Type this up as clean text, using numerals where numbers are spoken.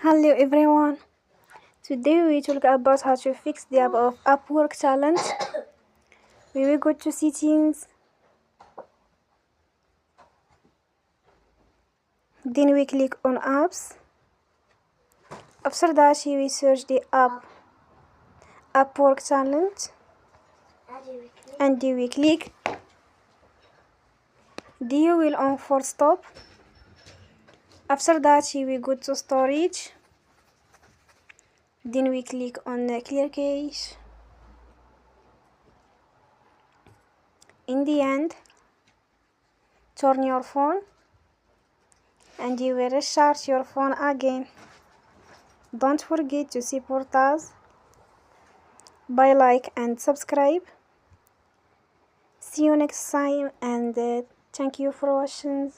Hello everyone. Today we talk about how to fix the app of Upwork challenge. We will go to settings. Then we click on apps. After that we search the app Upwork challenge and we click. You will on full stop. After that we go to storage. Then we click on clear cache. In the end, turn your phone and you will restart your phone again. Don't forget to support us by like and subscribe. See you next time and thank you for watching.